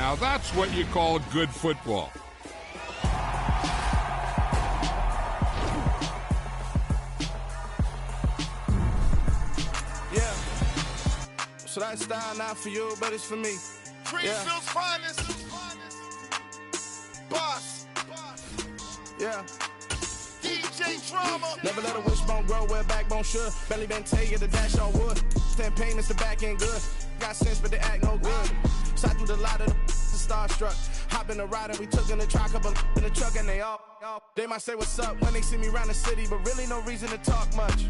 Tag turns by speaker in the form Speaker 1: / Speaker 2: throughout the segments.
Speaker 1: Now that's what you call good football.
Speaker 2: Yeah. So that style not for you, but it's for me.
Speaker 3: Greenfield's finest. Boss.
Speaker 2: Yeah.
Speaker 3: DJ Drama.
Speaker 2: Never let a wishbone grow where backbone should. Belly been taking the dash on wood. 10 payments, the back end good. Got sense, but they act no good. Shot through the lot of the starstruck. Hop in the ride and we took in the truck, couple in the truck, and they all. They might say what's up when they see me around the city, but really no reason to talk much.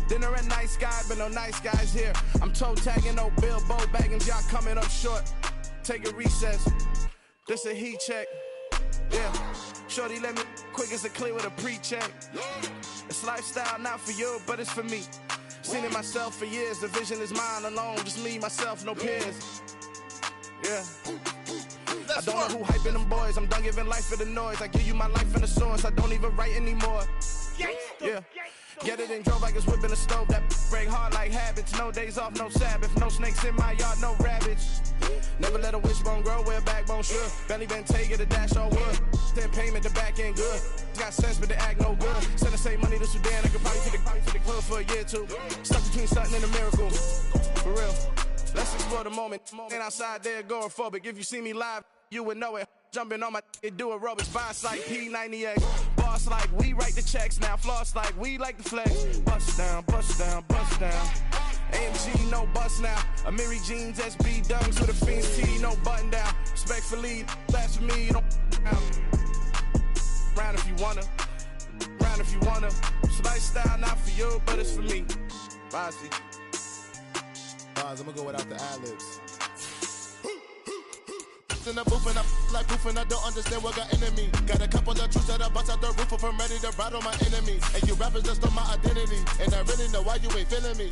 Speaker 2: Dinner at nice guy, but no nice guys here. I'm toe tagging, no Bilbo baggins, y'all coming up short. Take a recess. This a heat check. Yeah. Shorty let me quick as a clear with a pre-check. It's lifestyle not for you, but it's for me. Seen it myself for years. The vision is mine alone. Just me, myself, no peers. Yeah. I don't know who hyping them boys. I'm done giving life for the noise. I give you my life in the source. I don't even write anymore. Yeah. Get it and drove like it's whipping a stove. That break hard like habits. No days off, no Sabbath. No snakes in my yard, no rabbits. Never let a wishbone grow where backbone should. Belly been taking the dash on wood. 10 payment, the back end good. Got sense, but they act no good. Send the same money to Sudan. I could probably take the club for a year or two. Stuck between something and a miracle. For real. Let's explore the moment. Ain't outside there agoraphobic. If you see me live, you would know it. Jumping on my do aerobics. Boss like P90X. Boss like we write the checks now. Floss like we like the flex. Bust down, bust down, bust down. AMG, no bust now. Amiri jeans, SB dunks with a Fiends T, no button down. Respectfully, that's for me, you don't round if you wanna. Round if you wanna. It's lifestyle not for you, but it's for me. Bossy.
Speaker 3: I'm gonna go without the ad-libs. In the booth and I like proof and I don't understand what got into me. Got a couple of truths that I bust out the roof if I'm ready to rattle my enemies. And you rappers just stole my identity. And I really know why you ain't feeling me.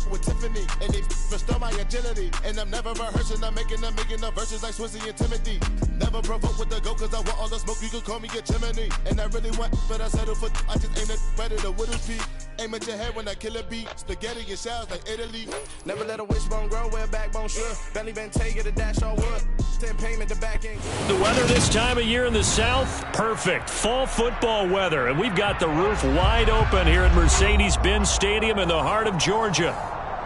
Speaker 3: With Tiffany, and they restore my agility. And I'm never rehearsing, I'm making the verses like Swizzy and Timothy. Never provoke with the go, cause I want all the smoke, you can call me a chimney. And I really want, but I settle for, I just aim it ready to whittle peak. Aim at your head when I kill a beat. Spaghetti and shells like Italy.
Speaker 2: Never let a wishbone grow where backbone should. Belly been taking the dash on wood. 10 payment, the back end.
Speaker 4: The weather this time of year in the South, perfect. Fall football weather. And we've got the roof wide open here at Mercedes-Benz Stadium in the heart of Georgia.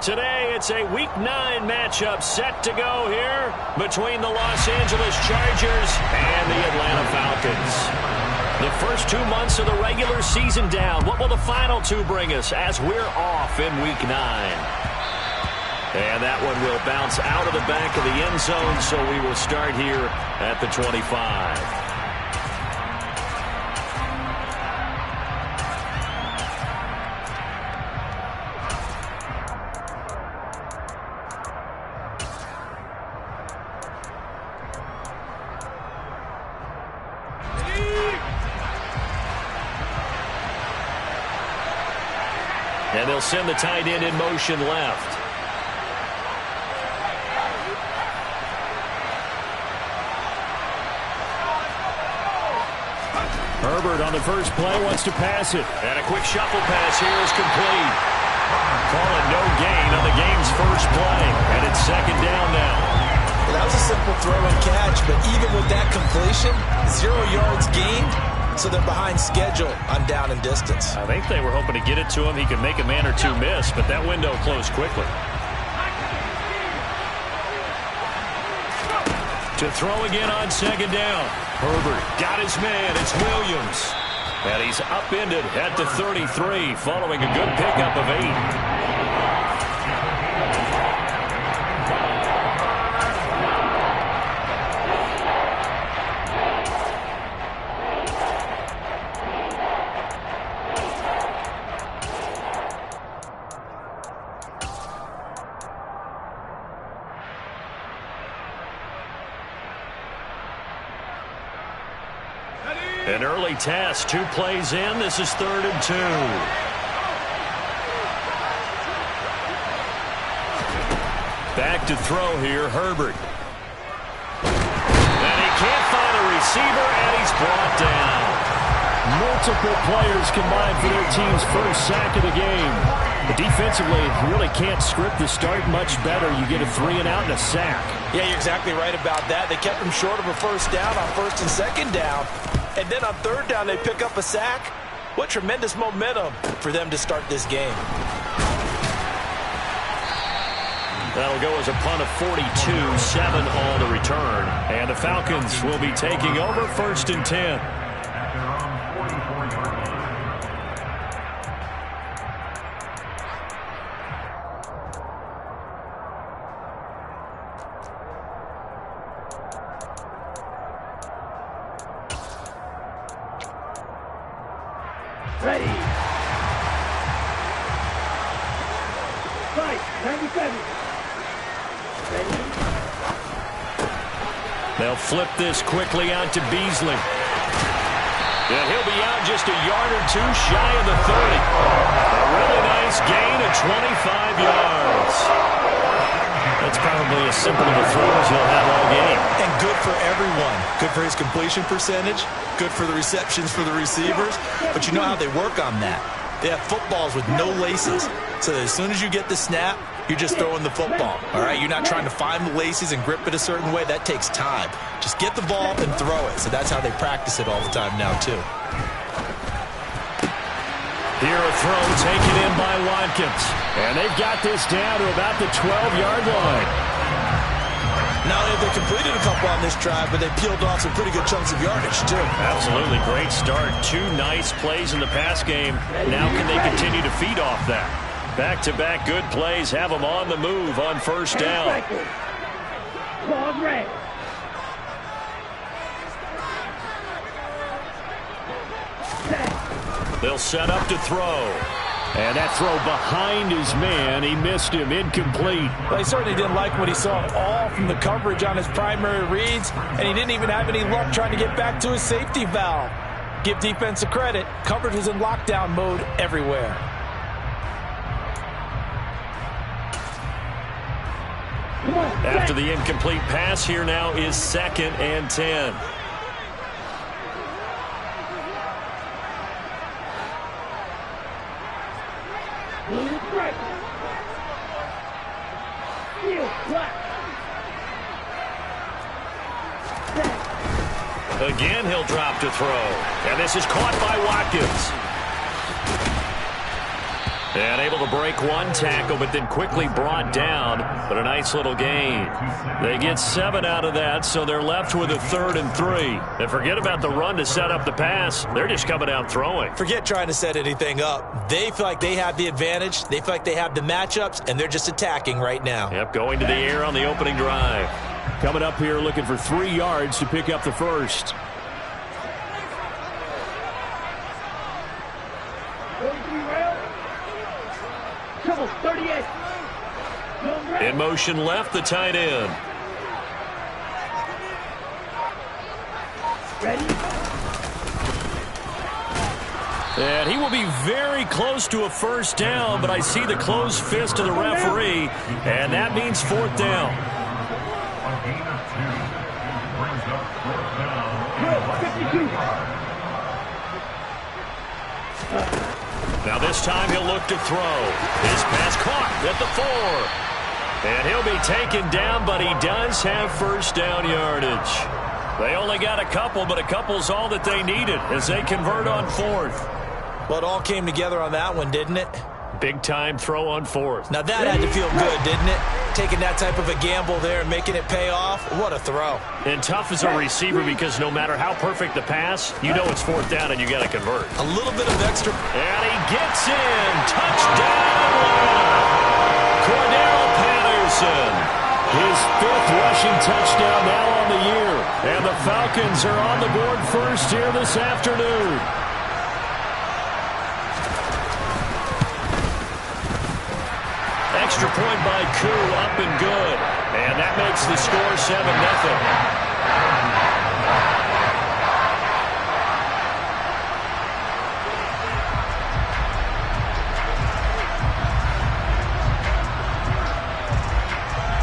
Speaker 4: Today, it's a Week 9 matchup set to go here between the Los Angeles Chargers and the Atlanta Falcons. The first 2 months of the regular season down. What will the final two bring us as we're off in Week 9? And that one will bounce out of the back of the end zone, so we will start here at the 25. And they'll send the tight end in motion left. Herbert on the first play wants to pass it. And a quick shuffle pass here is complete. Call it no gain on the game's first play. And it's second down now.
Speaker 5: Well, that was a simple throw and catch, but even with that completion, 0 yards gained, so they're behind schedule on down and distance.
Speaker 4: I think they were hoping to get it to him. He could make a man or two miss, but that window closed quickly. To throw again on second down. Herbert got his man. It's Williams. And he's upended at the 33 following a good pickup of 8. An early test, 2 plays in. This is 3rd and 2. Back to throw here, Herbert. And he can't find a receiver, and he's brought down. multiple players combined for their team's first sack of the game. But defensively, you really can't script the start much better. You get a 3-and-out and a sack.
Speaker 5: Yeah, you're exactly right about that. They kept them short of a first down on first and second down. And then on third down, they pick up a sack. What tremendous momentum for them to start this game.
Speaker 4: That'll go as a punt of 42, 7 on the return. And the Falcons will be taking over 1st and 10.
Speaker 6: Ready. Fight. 97. Ready.
Speaker 4: They'll flip this quickly out to Beasley. And he'll be out just a yard or two shy of the 30. A really nice gain of 25 yards. That's probably as simple of a throw as he'll have all game.
Speaker 5: And good for everyone. Good for his completion percentage. Good for the receptions for the receivers. But you know how they work on that. They have footballs with no laces. So as soon as you get the snap, you're just throwing the football. All right? You're not trying to find the laces and grip it a certain way. That takes time. Just get the ball and throw it. So that's how they practice it all the time now, too.
Speaker 4: Here a throw taken in by Watkins. And they've got this down to about the 12-yard line.
Speaker 5: Not only have they completed a couple on this drive, but they peeled off some pretty good chunks of yardage, too.
Speaker 4: Absolutely great start. 2 nice plays in the pass game. Now can they continue to feed off that? Back-to-back good plays have them on the move on first down. They'll set up to throw. And that throw behind his man, he missed him, incomplete.
Speaker 5: Well, he certainly didn't like what he saw all from the coverage on his primary reads, and he didn't even have any luck trying to get back to his safety valve. Give defense a credit. Coverage was in lockdown mode everywhere.
Speaker 4: After the incomplete pass, here now is 2nd and 10. Again, he'll drop to throw. And this is caught by Watkins. And able to break one tackle, but then quickly brought down. But a nice little gain. They get 7 out of that, so they're left with a 3rd and 3. And forget about the run to set up the pass. They're just coming out throwing.
Speaker 5: Forget trying to set anything up. They feel like they have the advantage. They feel like they have the matchups, and they're just attacking right now.
Speaker 4: Yep, going to the air on the opening drive. Coming up here looking for 3 yards to pick up the first. In motion left, the tight end.
Speaker 6: Ready?
Speaker 4: And he will be very close to a first down, but I see the closed fist of the referee, and that means 4th down. Now this time he'll look to throw. His pass caught at the 4. And he'll be taken down, but he does have first down yardage. They only got a couple, but a couple's all that they needed as they convert on 4th.
Speaker 5: Well, it all came together on that one, didn't it?
Speaker 4: Big-time throw on 4th.
Speaker 5: Now that had to feel good, didn't it? Taking that type of a gamble there and making it pay off. What a throw.
Speaker 4: And tough as a receiver because no matter how perfect the pass, you know it's 4th down and you got to convert.
Speaker 5: A little bit of extra.
Speaker 4: And he gets in. Touchdown! Cordero Patterson. His 5th rushing touchdown now on the year. And the Falcons are on the board first here this afternoon. Extra point by Koo, up and good. And that makes the score 7-0.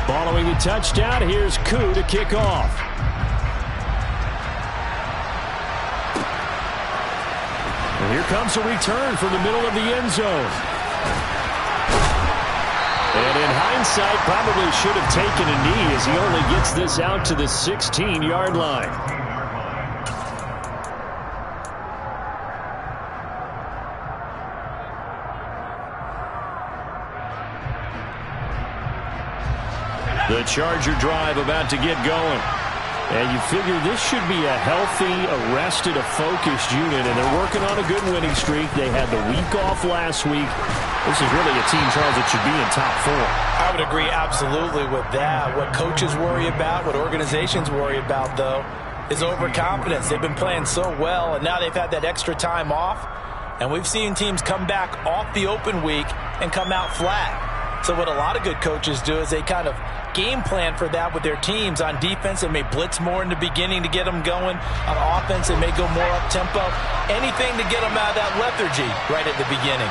Speaker 4: Following the touchdown, here's Koo to kick off. And here comes a return from the middle of the end zone. And in hindsight, probably should have taken a knee as he only gets this out to the 16-yard line. The Charger drive about to get going. And you figure this should be a healthy, arrested, a focused unit. And they're working on a good winning streak. They had the week off last week. This is really a team, Charles, that should be in top 4.
Speaker 5: I would agree absolutely with that. What coaches worry about, what organizations worry about, though, is overconfidence. They've been playing so well, and now they've had that extra time off. And we've seen teams come back off the open week and come out flat. So what a lot of good coaches do is they kind of game plan for that with their teams. On defense, they may blitz more in the beginning to get them going. On offense, they may go more up-tempo. Anything to get them out of that lethargy right at the beginning.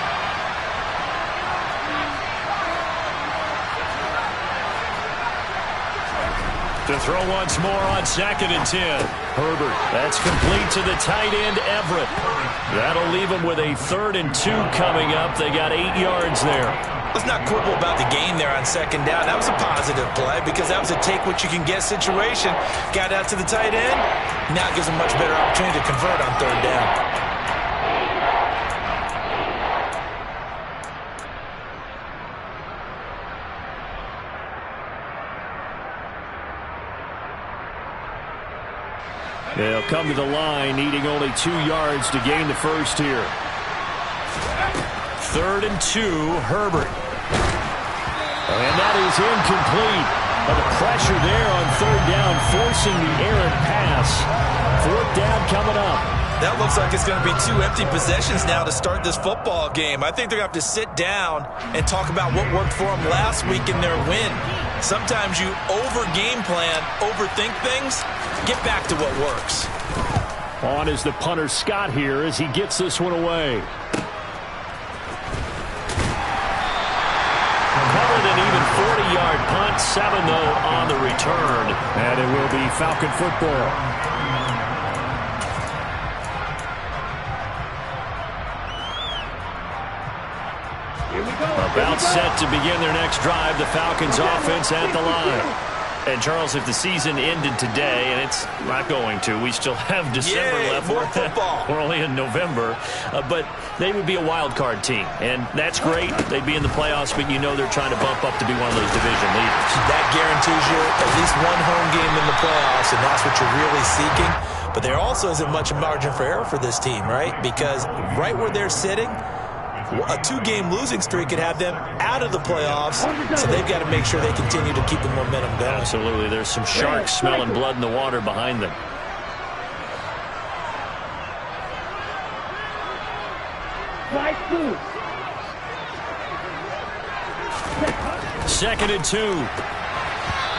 Speaker 4: To throw once more on 2nd and 10. Herbert, that's complete to the tight end, Everett. That'll leave him with a 3rd and 2 coming up. They got 8 yards there.
Speaker 5: Let's not quibble about the gain there on 2nd down. That was a positive play because that was a take-what-you-can-get situation. Got out to the tight end. Now it gives them much better opportunity to convert on 3rd down.
Speaker 4: They'll come to the line, needing only 2 yards to gain the first here. 3rd and 2, Herbert. And that is incomplete. But the pressure there on 3rd down, forcing the errant pass. 4th down coming up.
Speaker 5: That looks like it's going to be 2 empty possessions now to start this football game. I think they're going to have to sit down and talk about what worked for them last week in their win. Sometimes you over-game plan, overthink things. Get back to what works.
Speaker 4: On is the punter Scott here as he gets this one away. Covered an even 40-yard punt, 7 though on the return. And it will be Falcon football. About set to begin their next drive, the Falcons offense at the line. And, Charles, if the season ended today, and it's not going to, we still have December left.
Speaker 5: More football.
Speaker 4: We're only in November. But they would be a wild card team, and that's great. They'd be in the playoffs, but you know they're trying to bump up to be one of those division leaders. That
Speaker 5: guarantees you at least one home game in the playoffs, and that's what you're really seeking. But there also isn't much margin for error for this team, right? Because right where they're sitting, a 2-game losing streak could have them out of the playoffs, so they've got to make sure they continue to keep the momentum going.
Speaker 4: Absolutely. There's some sharks smelling blood in the water behind them. Second and 2.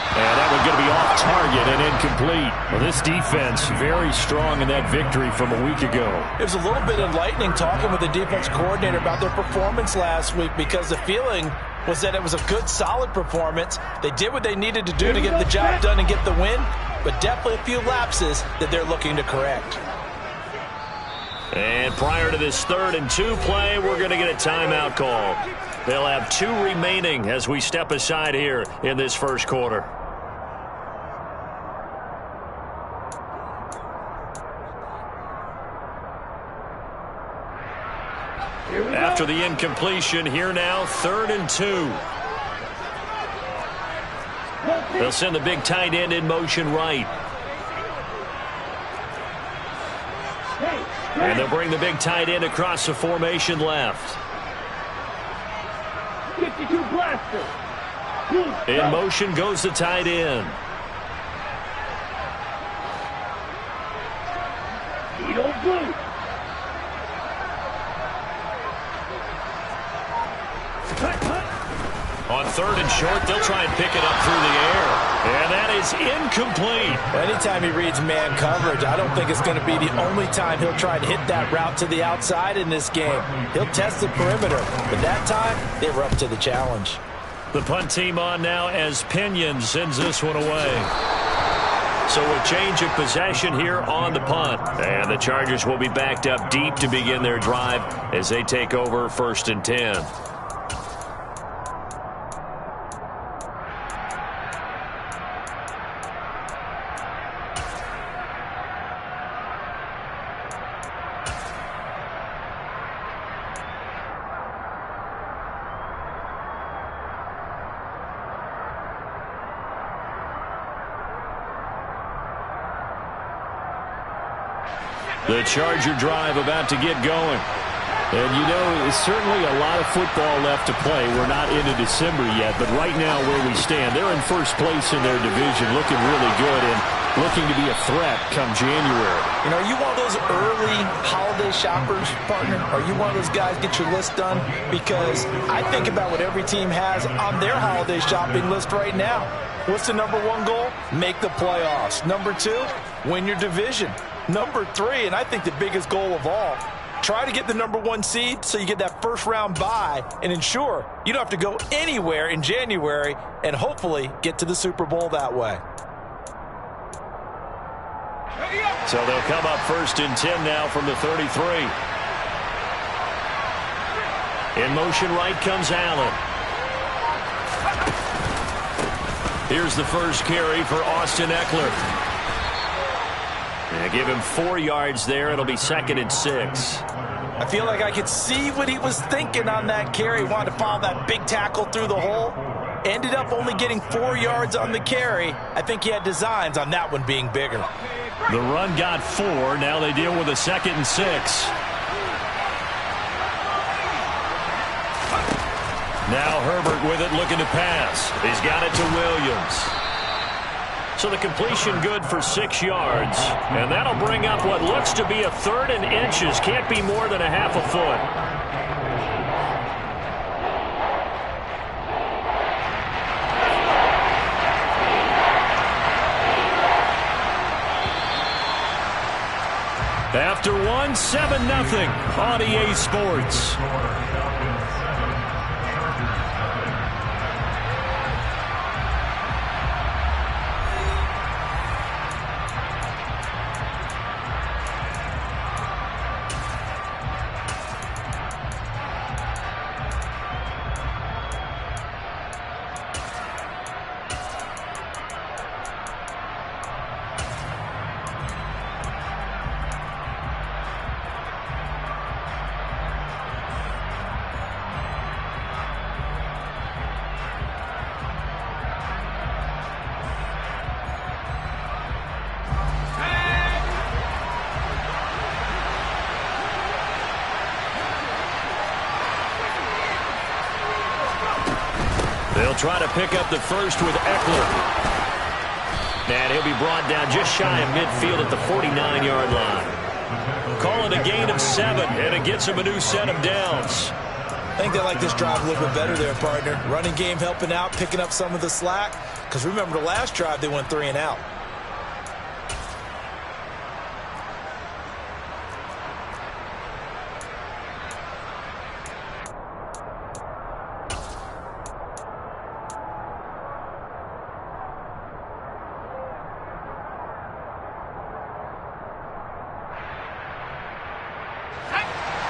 Speaker 4: And that one's going to be off target and incomplete. Well, this defense very strong in that victory from a week ago.
Speaker 5: It was a little bit enlightening talking with the defense coordinator about their performance last week because the feeling was that it was a good, solid performance. They did what they needed to do to get the job done and get the win, but definitely a few lapses that they're looking to correct.
Speaker 4: And prior to this 3rd and 2 play, we're going to get a timeout call. They'll have 2 remaining as we step aside here in this first quarter. After the incompletion, here now, 3rd and 2. They'll send the big tight end in motion right. And they'll bring the big tight end across the formation left.
Speaker 6: 52 blaster.
Speaker 4: In motion goes the tight end.
Speaker 6: Blue.
Speaker 4: On 3rd and short, they'll try and pick it up through the air. And that is incomplete.
Speaker 5: Anytime he reads man coverage, I don't think it's going to be the only time he'll try to hit that route to the outside in this game. He'll test the perimeter, but that time, they were up to the challenge.
Speaker 4: The punt team on now as Pinion sends this one away. So a change of possession here on the punt. And the Chargers will be backed up deep to begin their drive as they take over 1st and 10. The Charger drive about to get going. And, you know, there's certainly a lot of football left to play. We're not into December yet, but right now where we stand, they're in first place in their division, looking really good and looking to be a threat come January.
Speaker 5: You know, are you one of those early holiday shoppers, partner? Are you one of those guys get your list done? Because I think about what every team has on their holiday shopping list right now. What's the number one goal? Make the playoffs. Number 2, win your division. Number 3, and I think the biggest goal of all, try to get the number 1 seed so you get that first round bye and ensure you don't have to go anywhere in January and hopefully get to the Super Bowl that way.
Speaker 4: So they'll come up 1st and 10 now from the 33. In motion right comes Allen. Here's the first carry for Austin Eckler. Give him 4 yards there. It'll be 2nd and 6.
Speaker 5: I feel like I could see what he was thinking on that carry. He wanted to follow that big tackle through the hole. Ended up only getting 4 yards on the carry. I think he had designs on that one being bigger.
Speaker 4: The run got 4. Now they deal with a 2nd and 6. Now Herbert with it, looking to pass. He's got it to Williams. So the completion good for 6 yards. And that'll bring up what looks to be a 3rd and inches. Can't be more than a half a foot. After 1, 7-0 on EA Sports. They'll try to pick up the first with Eckler. And he'll be brought down just shy of midfield at the 49-yard line. Call it a gain of 7, and it gets him a new set of downs.
Speaker 5: I think they like this drive a little bit better there, partner. Running game helping out, picking up some of the slack. Because remember the last drive, they went 3 and out.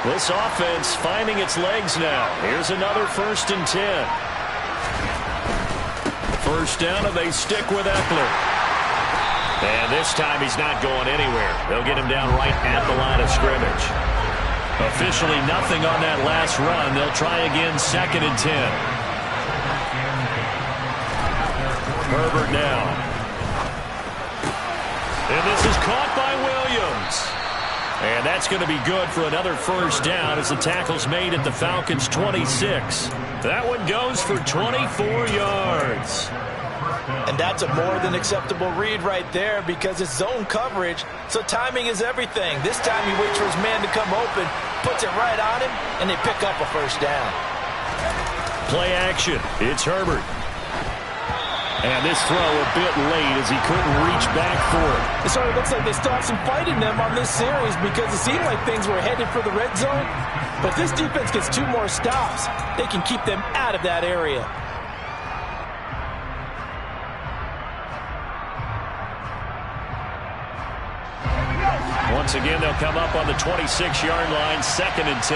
Speaker 4: This offense finding its legs now. Here's another 1st and 10. First down, and they stick with Eckler. And this time he's not going anywhere. They'll get him down right at the line of scrimmage. Officially nothing on that last run. They'll try again, 2nd and 10. Herbert now. And this is caught by Williams. And that's going to be good for another first down as the tackle's made at the Falcons' 26. That one goes for 24 yards.
Speaker 5: And that's a more than acceptable read right there because it's zone coverage, so timing is everything. This time he waits for his man to come open, puts it right on him, and they pick up a first down.
Speaker 4: Play action. It's Herbert. And this throw a bit late as he couldn't reach back for it.
Speaker 5: It sort of looks like they still have some fight in them on this series because it seemed like things were headed for the red zone. But this defense gets 2 more stops. They can keep them out of that area.
Speaker 4: Once again, they'll come up on the 26-yard line, 2nd and 10.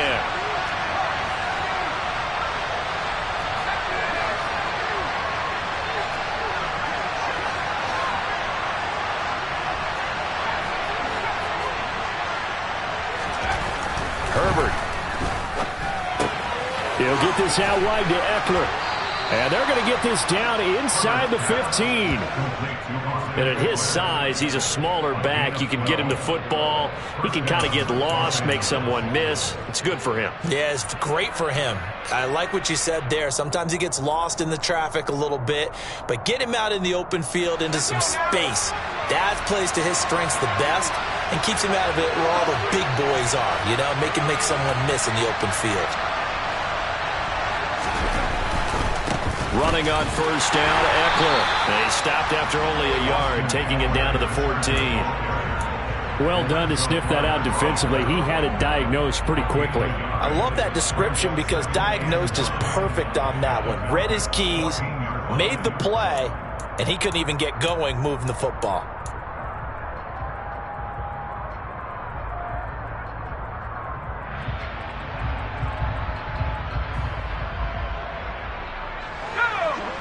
Speaker 4: Herbert. He'll get this out wide to Eckler. And they're going to get this down inside the 15. And at his size, he's a smaller back. You can get him the football. He can kind of get lost, make someone miss. It's good for him.
Speaker 5: Yeah, it's great for him. I like what you said there. Sometimes he gets lost in the traffic a little bit. But get him out in the open field into some space. That plays to his strengths the best and keeps him out of it where all the big boys are. You know, make him make someone miss in the open field.
Speaker 4: Running on 1st down, Eckler. They stopped after only a yard, taking it down to the 14.
Speaker 7: Well done to sniff that out defensively. He had it diagnosed pretty quickly.
Speaker 5: I love that description because diagnosed is perfect on that one. Read his keys, made the play, and he couldn't even get going moving the football.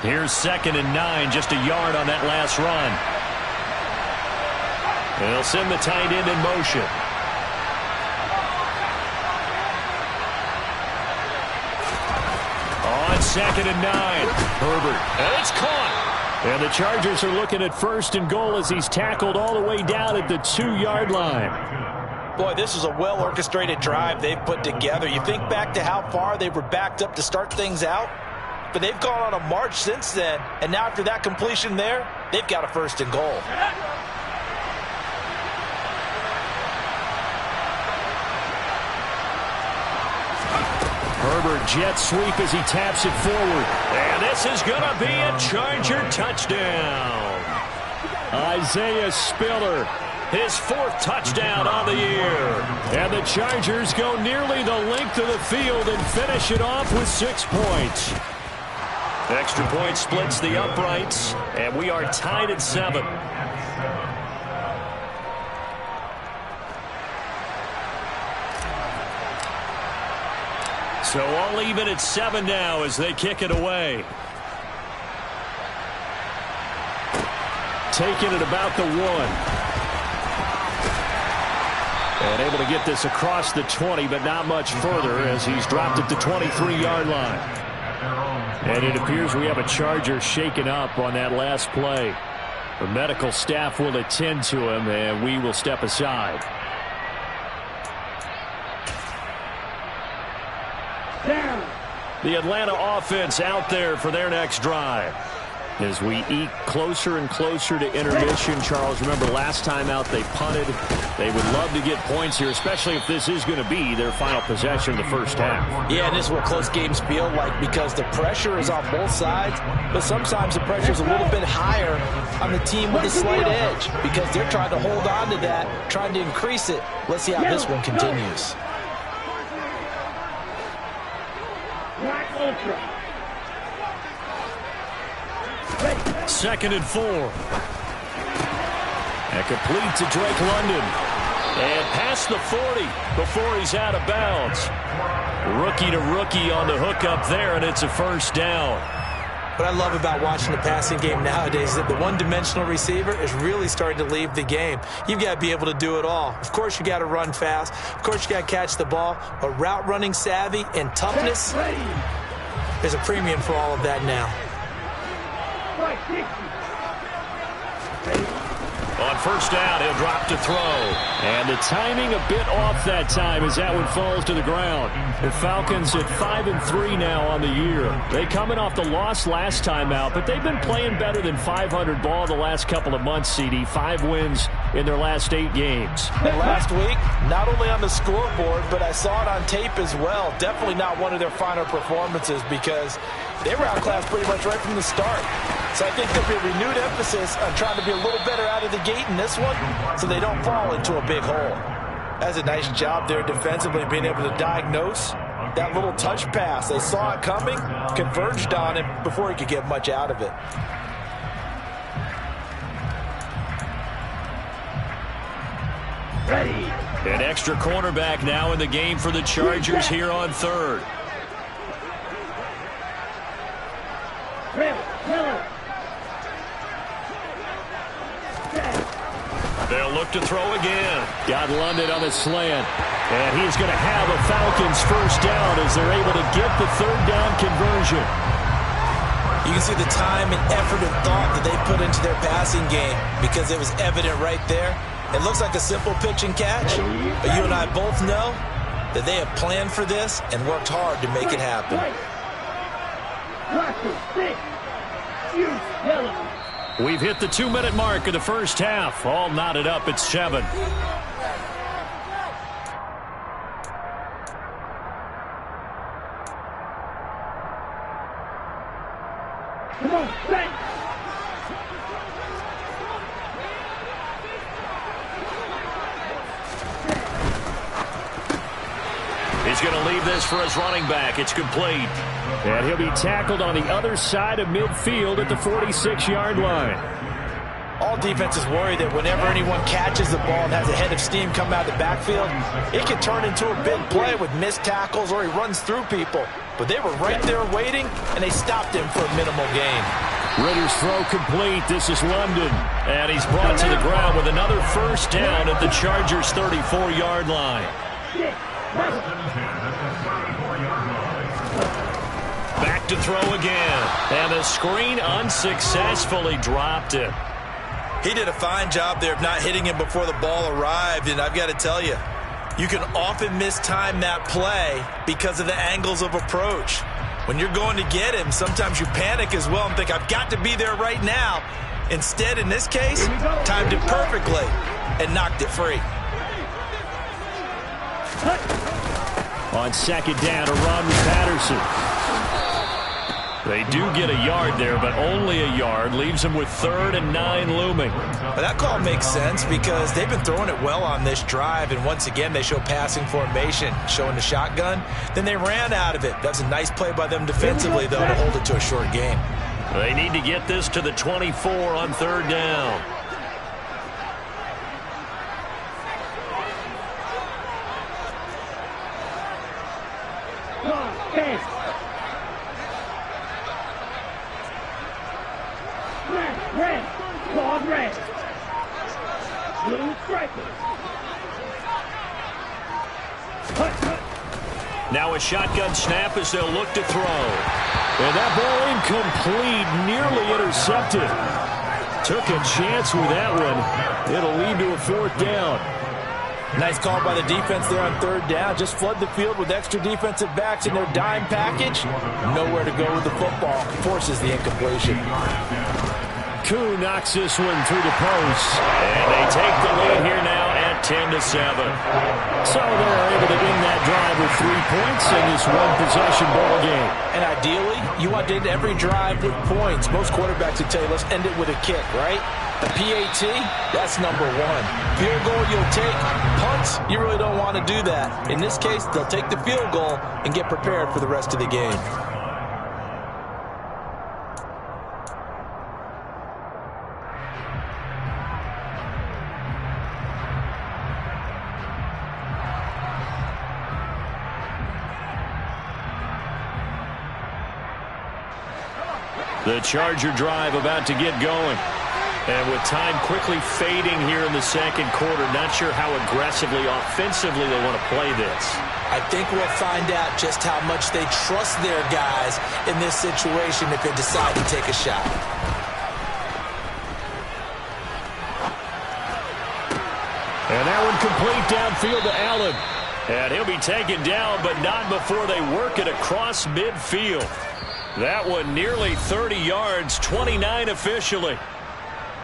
Speaker 4: Here's 2nd and 9, just a yard on that last run. They'll send the tight end in motion. On 2nd and 9, Herbert. And it's caught. And the Chargers are looking at 1st and goal as he's tackled all the way down at the 2-yard line.
Speaker 5: Boy, this is a well-orchestrated drive they've put together. You think back to how far they were backed up to start things out. But they've gone on a march since then, and now after that completion there, they've got a 1st and goal.
Speaker 4: Herbert jet sweep as he taps it forward. And this is going to be a Charger touchdown. Isaiah Spiller, his 4th touchdown on the year. And the Chargers go nearly the length of the field and finish it off with 6 points. Extra point splits the uprights, and we are tied at 7. So all even at 7 now as they kick it away. Taking it about the 1. And able to get this across the 20, but not much further as he's dropped at the 23-yard line. And it appears we have a Charger shaken up on that last play. The medical staff will attend to him, and we will step aside. The Atlanta offense out there for their next drive. As we eke closer and closer to intermission, Charles, remember last time out they punted. They would love to get points here, especially if this is going to be their final possession of the first half.
Speaker 5: Yeah, and this is what close games feel like because the pressure is on both sides, but sometimes the pressure is a little bit higher on the team with a slight edge because they're trying to hold on to that, trying to increase it. Let's see how this one continues.
Speaker 6: Ultra.
Speaker 4: 2nd and 4. And complete to Drake London. And past the 40 before he's out of bounds. Rookie to rookie on the hook up there, and it's a 1st down.
Speaker 5: What I love about watching the passing game nowadays is that the one-dimensional receiver is really starting to leave the game. You've got to be able to do it all. Of course, you got to run fast. Of course, you got to catch the ball. But route running savvy and toughness is a premium for all of that now.
Speaker 4: On 1st down, he'll drop to throw. And the timing a bit off that time as that one falls to the ground. The Falcons at 5-3 now on the year. They coming off the loss last time out, but they've been playing better than 500 ball the last couple of months, CD. 5 wins in their last 8 games.
Speaker 5: And last week, not only on the scoreboard, but I saw it on tape as well. Definitely not one of their finer performances because they were outclassed pretty much right from the start. So I think there'll be a renewed emphasis on trying to be a little better out of the gate in this one so they don't fall into a big hole. That's a nice job there defensively, being able to diagnose that little touch pass. They saw it coming, converged on it before he could get much out of it.
Speaker 6: Ready.
Speaker 4: An extra cornerback now in the game for the Chargers here on third. They'll look to throw again.
Speaker 7: Got London on the slant. And he's going to have a Falcons first down as they're able to get the third down conversion.
Speaker 5: You can see the time and effort and thought that they put into their passing game because it was evident right there. It looks like a simple pitch and catch, but you and I both know that they have planned for this and worked hard to make it happen.
Speaker 4: We've hit the 2-minute mark of the first half. All knotted up at 7.
Speaker 6: Come on, set.
Speaker 4: He's going to leave this for his running back. It's complete.
Speaker 7: And he'll be tackled on the other side of midfield at the 46-yard line.
Speaker 5: All defenses worry that whenever anyone catches the ball and has a head of steam come out of the backfield, it can turn into a big play with missed tackles or he runs through people. But they were right there waiting, and they stopped him for a minimal gain.
Speaker 4: Ritter's throw complete. This is London. And he's brought to the ground with another first down at the Chargers' 34-yard line. Back to throw again. And the screen unsuccessfully dropped it.
Speaker 5: He did a fine job there of not hitting him before the ball arrived, and I've got to tell you, you can often mistime that play because of the angles of approach. When you're going to get him, sometimes you panic as well and think, I've got to be there right now. Instead, in this case, timed it perfectly and knocked it free.
Speaker 7: On second down, a run with Patterson.
Speaker 4: They do get a yard there, but only a yard. Leaves them with 3rd and 9 looming.
Speaker 5: But that call makes sense because they've been throwing it well on this drive, and once again they show passing formation, showing the shotgun. Then they ran out of it. That's a nice play by them defensively, though, to hold it to a short gain.
Speaker 4: They need to get this to the 24 on 3rd down.
Speaker 6: Red. Claude red. Blue striker.
Speaker 4: Now a shotgun snap as they'll look to throw.
Speaker 7: And that ball incomplete, nearly intercepted. Took a chance with that one. It'll lead to a 4th down.
Speaker 5: Nice call by the defense there on 3rd down. Just flood the field with extra defensive backs in their dime package. Nowhere to go with the football. Forces the incompletion.
Speaker 7: Koo knocks this one through the post.
Speaker 4: And they take the lead here now at 10-7.
Speaker 7: So they're able to end that drive with 3 points in this one-possession ball game.
Speaker 5: And ideally, you want to end every drive with points. Most quarterbacks would tell you, let's end it with a kick, right? A PAT, that's number 1. Field goal you'll take. Punts, you really don't want to do that. In this case, they'll take the field goal and get prepared for the rest of the game.
Speaker 4: The Charger drive about to get going. And with time quickly fading here in the second quarter, not sure how aggressively, offensively they want to play this.
Speaker 5: I think we'll find out just how much they trust their guys in this situation if they decide to take a shot.
Speaker 4: And that one complete downfield to Allen. And he'll be taken down, but not before they work it across midfield. That one nearly 30 yards, 29 officially.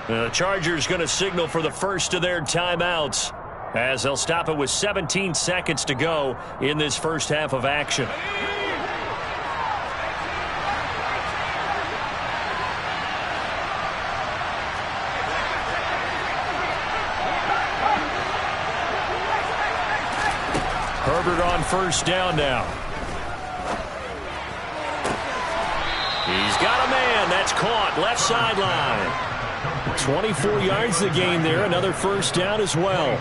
Speaker 4: The Chargers going to signal for the first of their timeouts as they'll stop it with 17 seconds to go in this first half of action. Herbert on first down now. He's got a man. That's caught. Left sideline. 24 yards the gain there. Another first down as well.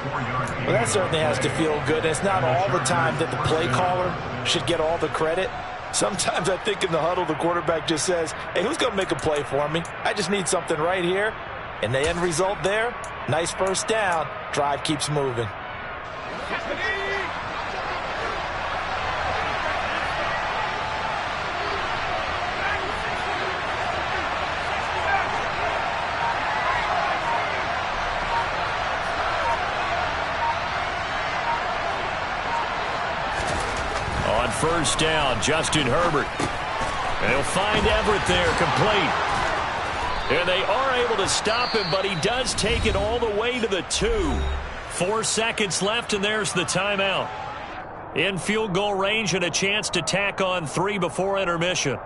Speaker 5: Well, that certainly has to feel good. And it's not all the time that the play caller should get all the credit. Sometimes I think in the huddle, the quarterback just says, hey, who's going to make a play for me? I just need something right here. And the end result there, nice first down. Drive keeps moving.
Speaker 4: On first down, Justin Herbert. And he'll find Everett there, complete. And they are able to stop him, but he does take it all the way to the 2. 4 seconds left, and there's the timeout. In field goal range and a chance to tack on 3 before intermission.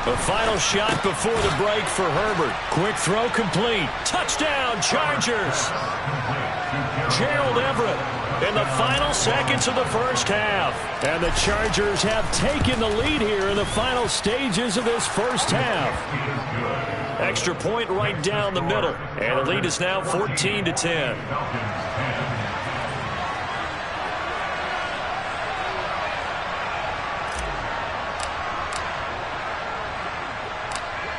Speaker 4: The final shot before the break for Herbert. Quick throw complete. Touchdown, Chargers. Gerald Everett in the final seconds of the first half. And the Chargers have taken the lead here in the final stages of this first half. Extra point right down the middle. And the lead is now 14-10.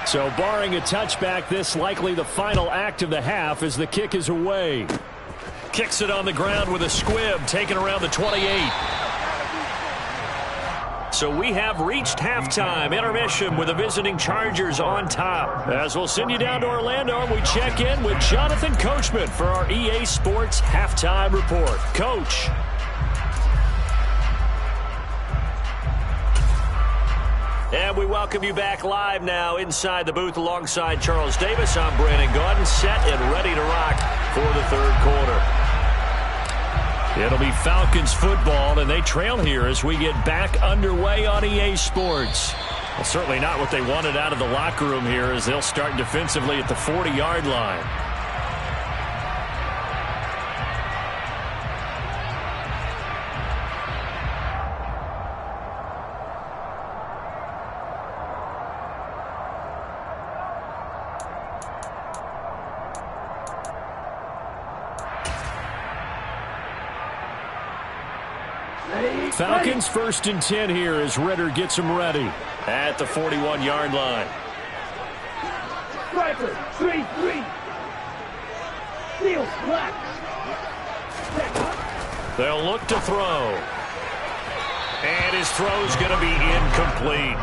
Speaker 4: So barring a touchback, this likely the final act of the half as the kick is away. Kicks it on the ground with a squib, taken around the 28. So we have reached halftime. Intermission with the visiting Chargers on top. As we'll send you down to Orlando, and we check in with Jonathan Coachman for our EA Sports Halftime Report. Coach. And we welcome you back live now inside the booth alongside Charles Davis. I'm Brandon Gaudin, set and ready to rock for the third quarter. It'll be Falcons football, and they trail here as we get back underway on EA Sports. Well, certainly not what they wanted out of the locker room here as they'll start defensively at the 40-yard line. Falcons 1st and 10 here as Ritter gets them ready at the 41-yard line.
Speaker 6: Striker, 3-3. Steal, black.
Speaker 4: They'll look to throw. And his throw's going to be incomplete.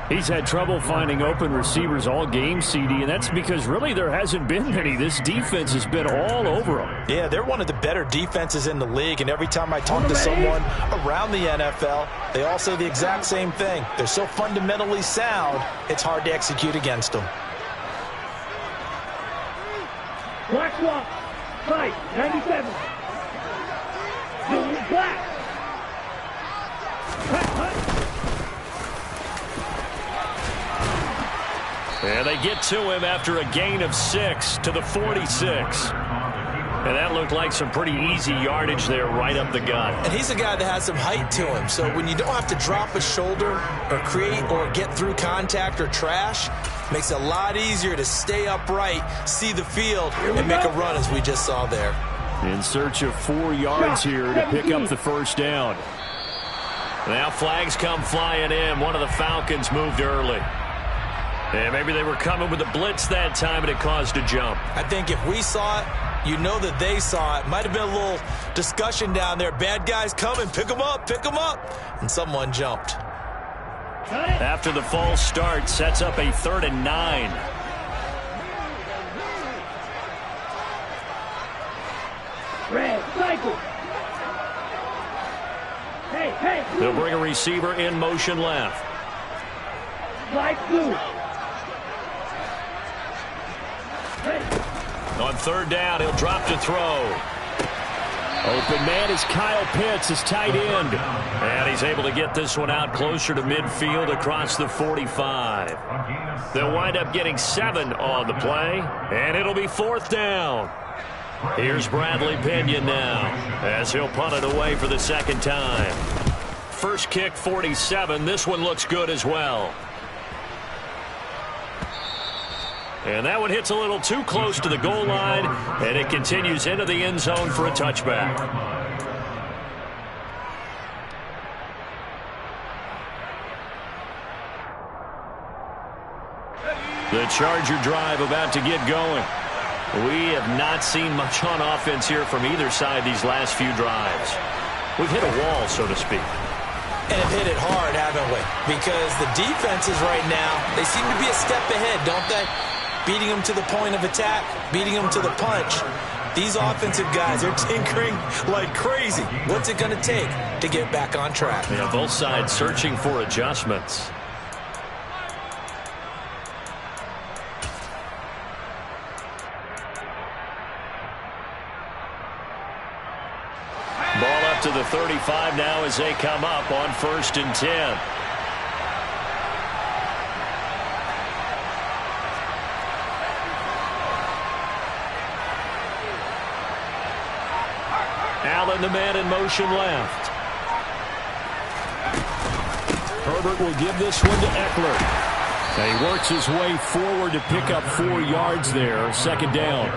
Speaker 7: He's had trouble finding open receivers all game, CD, and that's because really there hasn't been many. This defense has been all over him.
Speaker 5: Yeah, they're one of the better defenses in the league, and every time I talk to someone around the NFL, they all say the exact same thing. They're so fundamentally sound, it's hard to execute against them.
Speaker 6: Black swap. Right, 97. Julian Black.
Speaker 4: And they get to him after a gain of 6 to the 46. And that looked like some pretty easy yardage there right up the gut.
Speaker 5: And he's a guy that has some height to him. So when you don't have to drop a shoulder or create or get through contact or trash, makes it a lot easier to stay upright, see the field, and make a run as we just saw there.
Speaker 7: In search of 4 yards here to pick up the first down.
Speaker 4: Now flags come flying in. One of the Falcons moved early. And maybe they were coming with a blitz that time and it caused a jump.
Speaker 5: I think if we saw it, you know that they saw it. Might have been a little discussion down there. Bad guys coming, pick them up, and someone jumped.
Speaker 4: After the false start, sets up a 3rd and 9.
Speaker 6: Red, cycle. Hey.
Speaker 4: They'll bring a receiver in motion left.
Speaker 6: Light blue.
Speaker 4: On third down, he'll drop to throw.
Speaker 7: Open man is Kyle Pitts, his tight end.
Speaker 4: And he's able to get this one out closer to midfield across the 45. They'll wind up getting 7 on the play, and it'll be 4th down. Here's Bradley Pinion now as he'll punt it away for the second time. First kick, 47. This one looks good as well. And that one hits a little too close to the goal line, and it continues into the end zone for a touchback. The Charger drive about to get going. We have not seen much on offense here from either side these last few drives. We've hit a wall, so to speak.
Speaker 5: And have hit it hard, haven't we? Because the defenses right now, they seem to be a step ahead, don't they? Beating them to the point of attack, beating them to the punch. These offensive guys are tinkering like crazy. What's it going to take to get back on track?
Speaker 4: Yeah, both sides searching for adjustments. Ball up to the 35 now as they come up on 1st and 10. Allen, the man in motion left.
Speaker 7: Herbert will give this one to Eckler. And he works his way forward to pick up 4 yards there. Second down.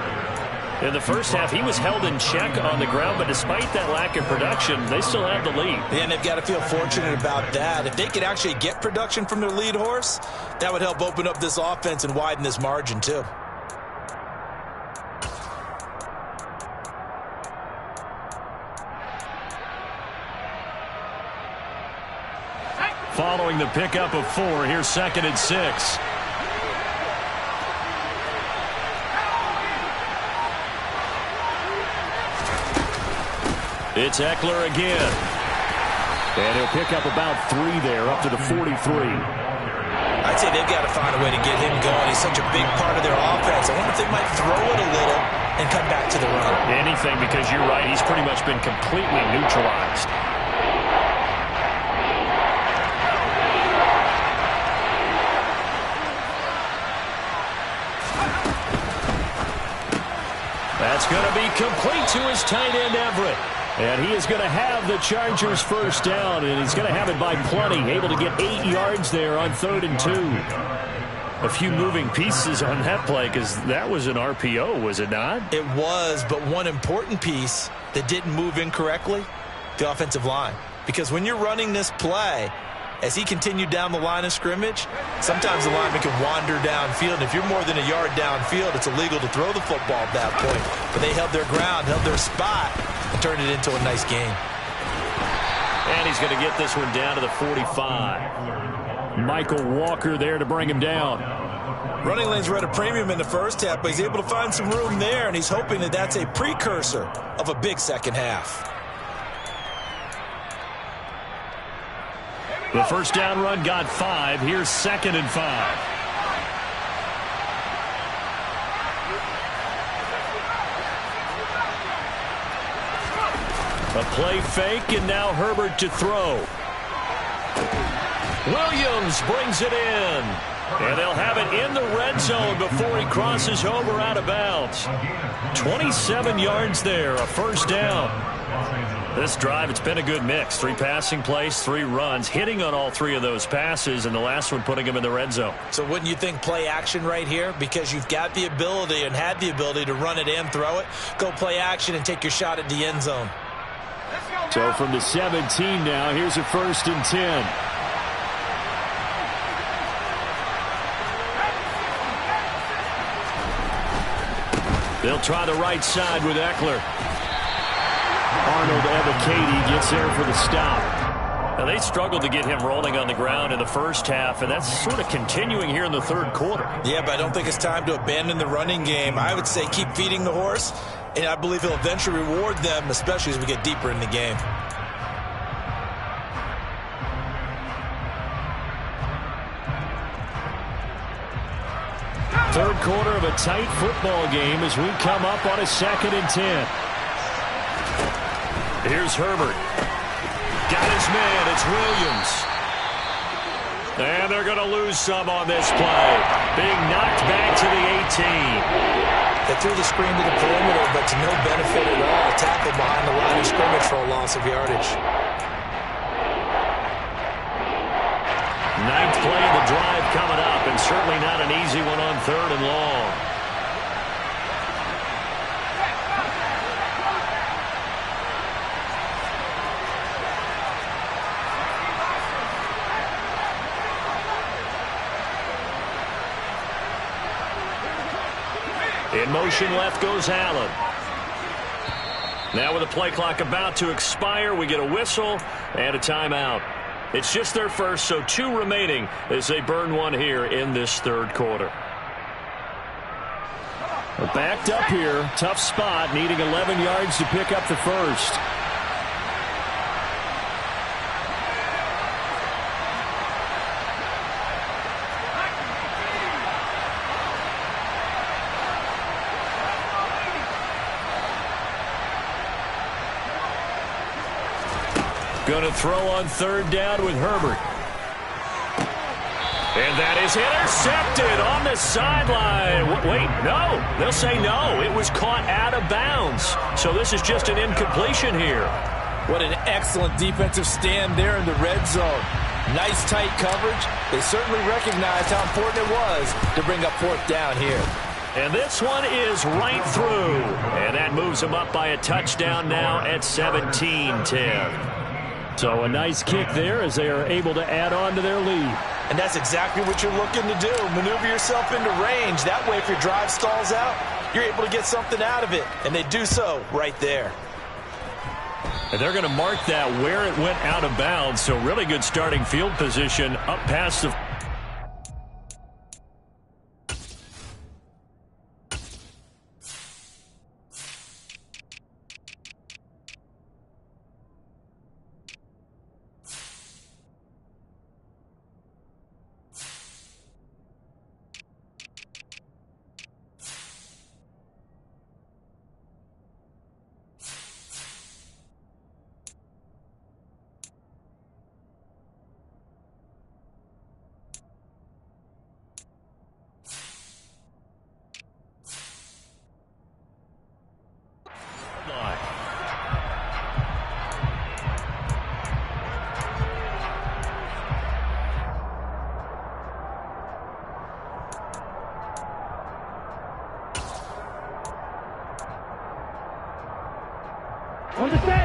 Speaker 4: In the first half, he was held in check on the ground, but despite that lack of production, they still have the lead.
Speaker 5: And they've got to feel fortunate about that. If they could actually get production from their lead horse, that would help open up this offense and widen this margin too.
Speaker 4: Following the pickup of 4, here's 2nd and 6. It's Eckler again.
Speaker 7: And he'll pick up about 3 there, up to the 43.
Speaker 5: I'd say they've got to find a way to get him going. He's such a big part of their offense. I wonder if they might throw it a little and come back to the run.
Speaker 4: Anything, because you're right, he's pretty much been completely neutralized. That's going to be complete to his tight end, Everett.
Speaker 7: And he is going to have the Chargers first down, and he's going to have it by plenty. Able to get 8 yards there on 3rd and 2.
Speaker 4: A few moving pieces on that play, because that was an RPO, was it not?
Speaker 5: It was, but one important piece that didn't move incorrectly, the offensive line. Because when you're running this play, as he continued down the line of scrimmage, sometimes the lineman can wander downfield. And if you're more than a yard downfield, it's illegal to throw the football at that point. But they held their ground, held their spot, and turned it into a nice game.
Speaker 4: And he's going to get this one down to the 45.
Speaker 7: Michael Walker there to bring him down.
Speaker 5: Running lanes were at a premium in the first half, but he's able to find some room there, and he's hoping that that's a precursor of a big second half.
Speaker 4: The first down run got 5. Here's 2nd and 5. A play fake, and now Herbert to throw. Williams brings it in. And they'll have it in the red zone before he crosses over out of bounds. 27 yards there, a first down. This drive, it's been a good mix. 3 passing plays, 3 runs, hitting on all 3 of those passes, and the last one putting him in the red zone.
Speaker 5: So wouldn't you think play action right here? Because you've got the ability and had the ability to run it and throw it. Go play action and take your shot at the end zone.
Speaker 7: So from the 17 now, here's a 1st and 10.
Speaker 4: They'll try the right side with Eckler.
Speaker 7: Arnold Ebiketie gets there for the stop.
Speaker 4: Now, they struggled to get him rolling on the ground in the first half, and that's sort of continuing here in the third quarter.
Speaker 5: Yeah, but I don't think it's time to abandon the running game. I would say keep feeding the horse, and I believe he'll eventually reward them, especially as we get deeper in the game.
Speaker 4: Third quarter of a tight football game as we come up on a 2nd and 10. Here's Herbert. Got his man. It's Williams. And they're going to lose some on this play. Being knocked back to the 18.
Speaker 5: They threw the screen to the perimeter, but to no benefit at all. A tackle behind the line of scrimmage for a loss of yardage.
Speaker 4: 9th play of the drive coming up, and certainly not an easy one on 3rd and long. In motion left goes Allen. Now with the play clock about to expire, we get a whistle and a timeout. It's just their first, so 2 remaining as they burn one here in this 3rd quarter.
Speaker 7: We're backed up here. Tough spot, needing 11 yards to pick up the first.
Speaker 4: Going to throw on 3rd down with Herbert. And that is intercepted on the sideline. Wait, no. They'll say no. It was caught out of bounds. So this is just an incompletion here.
Speaker 5: What an excellent defensive stand there in the red zone. Nice tight coverage. They certainly recognized how important it was to bring up 4th down here.
Speaker 4: And this one is right through. And that moves them up by a touchdown now at 17-10.
Speaker 7: So a nice kick there as they are able to add on to their lead.
Speaker 5: And that's exactly what you're looking to do. Maneuver yourself into range. That way, if your drive stalls out, you're able to get something out of it. And they do so right there.
Speaker 4: And they're going to mark that where it went out of bounds. So really good starting field position up past the...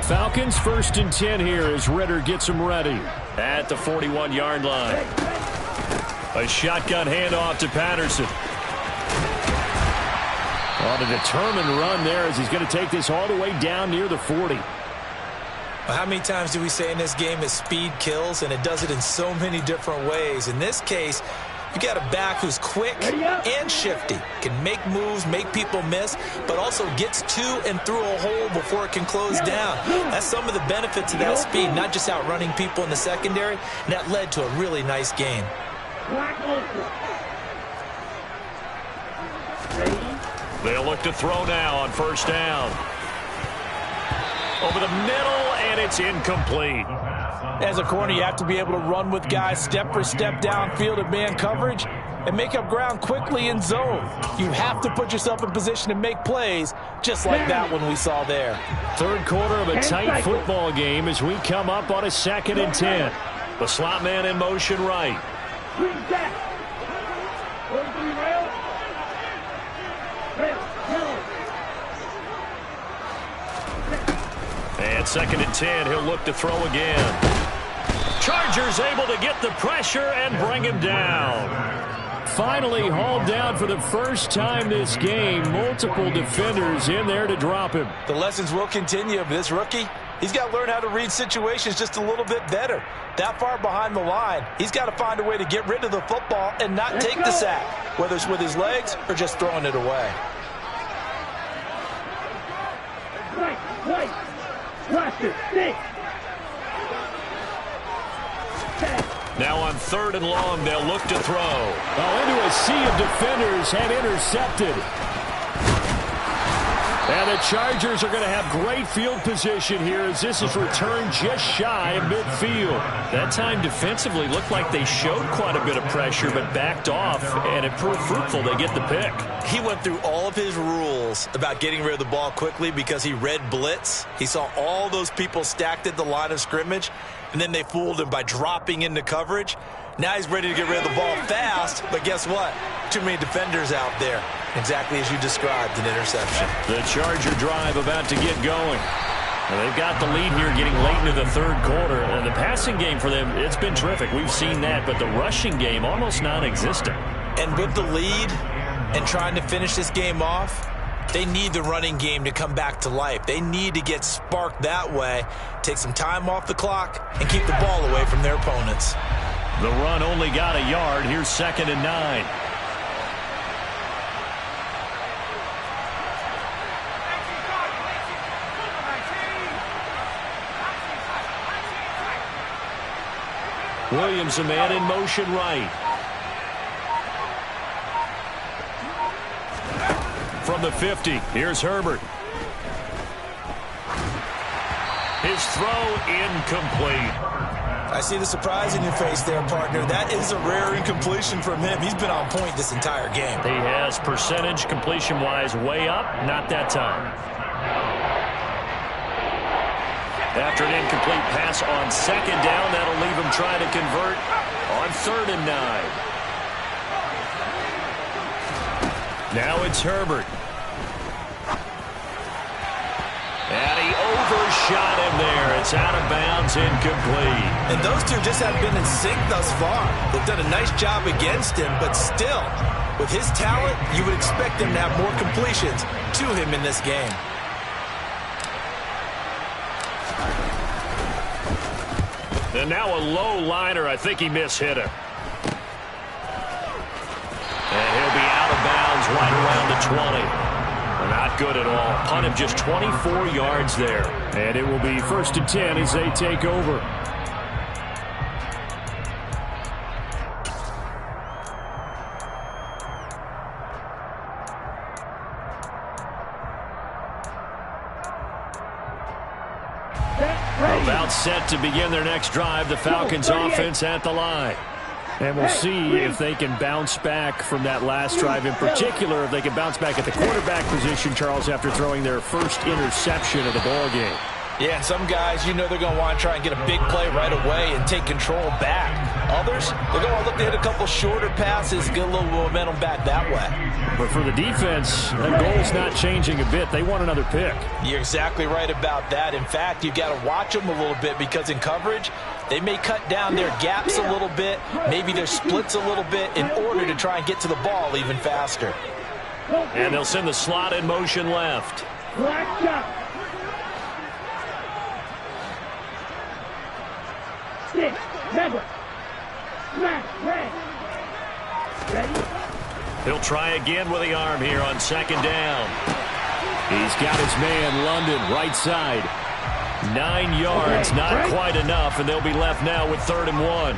Speaker 4: Falcons 1st and 10 here as Ritter gets them ready at the 41-yard line. A shotgun handoff to Patterson. On a determined run there as he's going to take this all the way down near the 40.
Speaker 5: Well, how many times do we say in this game that speed kills, and it does it in so many different ways? In this case, you got a back who's quick and shifty, can make moves, make people miss, but also gets to and through a hole before it can close down. That's some of the benefits of that speed, not just outrunning people in the secondary, and that led to a really nice game.
Speaker 4: They'll look to throw now on 1st down. Over the middle, and it's incomplete.
Speaker 8: As a corner, you have to be able to run with guys step for step downfield in man coverage and make up ground quickly in zone. You have to put yourself in position to make plays, just like that one we saw there.
Speaker 4: 3rd quarter of a tight football game as we come up on a 2nd and 10. The slot man in motion right. And 2nd and 10, he'll look to throw again. Chargers able to get the pressure and bring him down.
Speaker 7: Finally hauled down for the first time this game. Multiple defenders in there to drop him.
Speaker 5: The lessons will continue of this rookie. He's got to learn how to read situations just a little bit better. That far behind the line, he's got to find a way to get rid of the football and not take the sack, whether it's with his legs or just throwing it away.
Speaker 4: Now on 3rd and long, they'll look to throw.
Speaker 7: Oh, into a sea of defenders and intercepted. And the Chargers are going to have great field position here as this is returned just shy of midfield.
Speaker 4: That time defensively looked like they showed quite a bit of pressure but backed off, and it proved fruitful. They get the pick.
Speaker 5: He went through all of his rules about getting rid of the ball quickly because he read blitz. He saw all those people stacked at the line of scrimmage, and then they fooled him by dropping into coverage. Now he's ready to get rid of the ball fast, but guess what? Too many defenders out there. Exactly as you described, an interception.
Speaker 4: The Charger drive about to get going. Well, they've got the lead here getting late into the 3rd quarter. And the passing game for them, it's been terrific. We've seen that, but the rushing game almost non-existent.
Speaker 5: And with the lead and trying to finish this game off, they need the running game to come back to life. They need to get sparked that way, take some time off the clock, and keep the ball away from their opponents.
Speaker 4: The run only got a yard. Here's 2nd and 9. Williams, a man in motion right. From the 50, here's Herbert. His throw incomplete.
Speaker 5: I see the surprise in your face there, partner. That is a rare incompletion from him. He's been on point this entire game.
Speaker 4: He has percentage completion-wise way up, not that time. After an incomplete pass on 2nd down, that'll leave him trying to convert on 3rd and 9. Now it's Herbert. And he overshot him there. It's out of bounds, incomplete.
Speaker 5: And those two just haven't been in sync thus far. They've done a nice job against him, but still, with his talent, you would expect him to have more completions to him in this game.
Speaker 4: And now a low liner. I think he mishit him. And he'll be out of bounds right around the 20. Not good at all. Punt of just 24 yards there.
Speaker 7: And it will be 1st and 10 as they take over.
Speaker 4: About set to begin their next drive. The Falcons offense at the line.
Speaker 7: And we'll see if they can bounce back from that last drive. In particular, if they can bounce back at the quarterback position, Charles, after throwing their first interception of the ball game.
Speaker 8: Yeah, some guys, you know they're going to want to try and get a big play right away and take control back. Others, they're going to look to hit a couple shorter passes, get a little momentum back that way.
Speaker 7: But for the defense, that goal's not changing a bit. They want another pick.
Speaker 8: You're exactly right about that. In fact, you've got to watch them a little bit because in coverage, they may cut down their gaps a little bit, maybe their splits a little bit in order to try and get to the ball even faster.
Speaker 4: And they'll send the slot in motion left.
Speaker 6: Black shot. Stick. Member. Smash. Red. Ready?
Speaker 4: He'll try again with the arm here on 2nd down.
Speaker 7: He's got his man, London, right side.
Speaker 4: 9 yards, not quite enough, and they'll be left now with 3rd and 1.